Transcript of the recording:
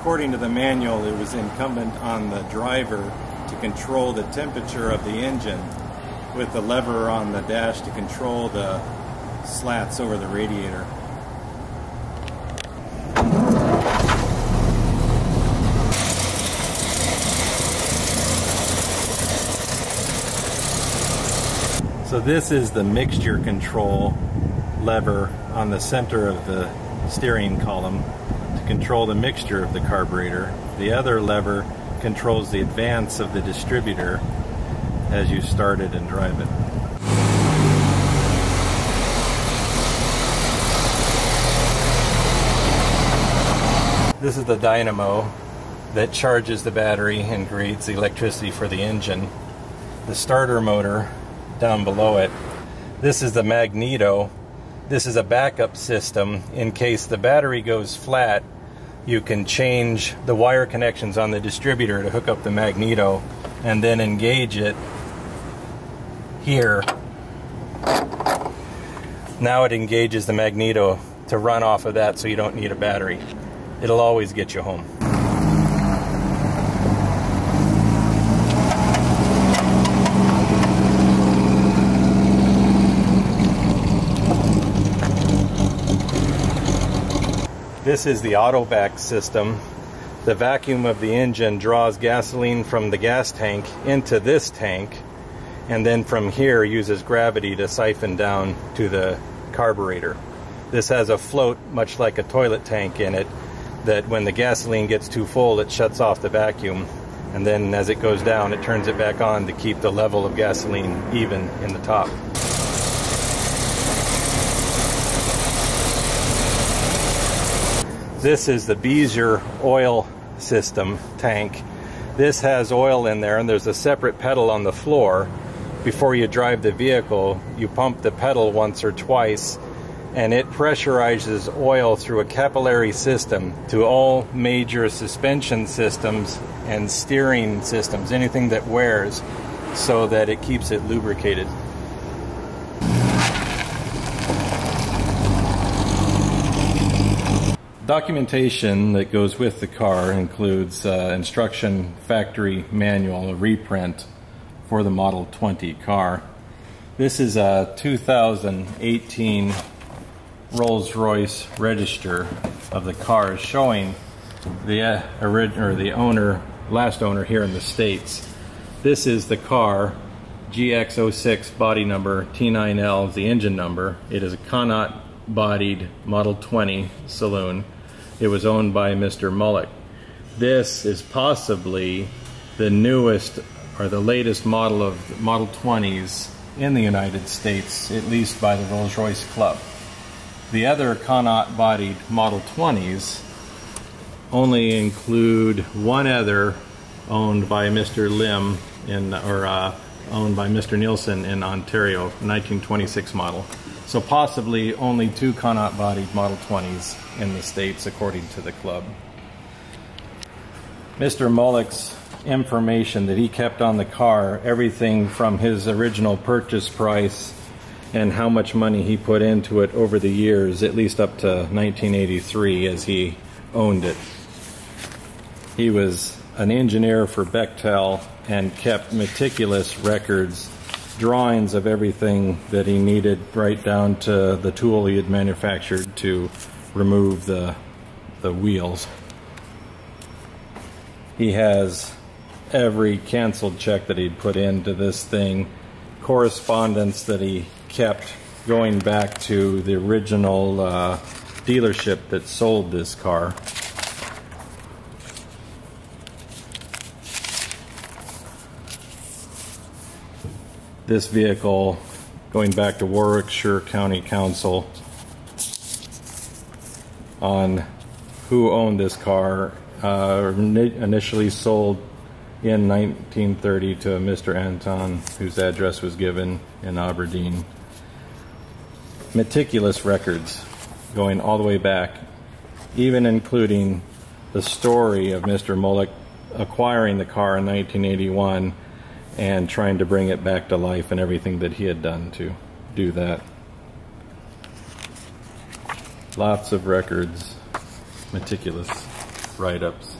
according to the manual, it was incumbent on the driver to control the temperature of the engine with the lever on the dash to control the slats over the radiator. So this is the mixture control lever on the center of the steering column to control the mixture of the carburetor. The other lever controls the advance of the distributor as you start it and drive it. This is the dynamo that charges the battery and creates the electricity for the engine. The starter motor down below it. This is the magneto. This is a backup system. In case the battery goes flat, you can change the wire connections on the distributor to hook up the magneto and then engage it here. Now it engages the magneto to run off of that, so you don't need a battery. It'll always get you home. This is the auto vac system. The vacuum of the engine draws gasoline from the gas tank into this tank, and then from here uses gravity to siphon down to the carburetor. This has a float much like a toilet tank in it, that when the gasoline gets too full it shuts off the vacuum, and then as it goes down it turns it back on to keep the level of gasoline even in the top. This is the Beezer oil system tank. This has oil in there, and there's a separate pedal on the floor. Before you drive the vehicle, you pump the pedal once or twice, and it pressurizes oil through a capillary system to all major suspension systems and steering systems, anything that wears, so that it keeps it lubricated. Documentation that goes with the car includes instruction factory manual, a reprint for the Model 20 car. This is a 2018 Rolls-Royce register of the car, showing the last owner here in the States. This is the car, GX06 body number, T9L is the engine number. It is a Connaught bodied Model 20 saloon. It was owned by Mr. Mullock. This is possibly the newest or the latest model of Model 20s in the United States, at least by the Rolls-Royce Club. The other Connaught bodied Model 20s only include one other owned by Mr. Lim owned by Mr. Nielsen in Ontario, 1926 model. So possibly only two Connaught bodied Model 20s in the States, according to the club. Mr. Mullock's information that he kept on the car, everything from his original purchase price and how much money he put into it over the years, at least up to 1983 as he owned it. He was an engineer for Bechtel and kept meticulous records, drawings of everything that he needed, right down to the tool he had manufactured to remove the wheels. He has every canceled check that he'd put into this thing, correspondence that he kept going back to the original dealership that sold this car. This vehicle, going back to Warwickshire County Council on who owned this car, initially sold in 1930 to a Mr. Anton, whose address was given in Aberdeen. Meticulous records going all the way back, even including the story of Mr. Mullock acquiring the car in 1981 and trying to bring it back to life and everything that he had done to do that. Lots of records, meticulous write-ups.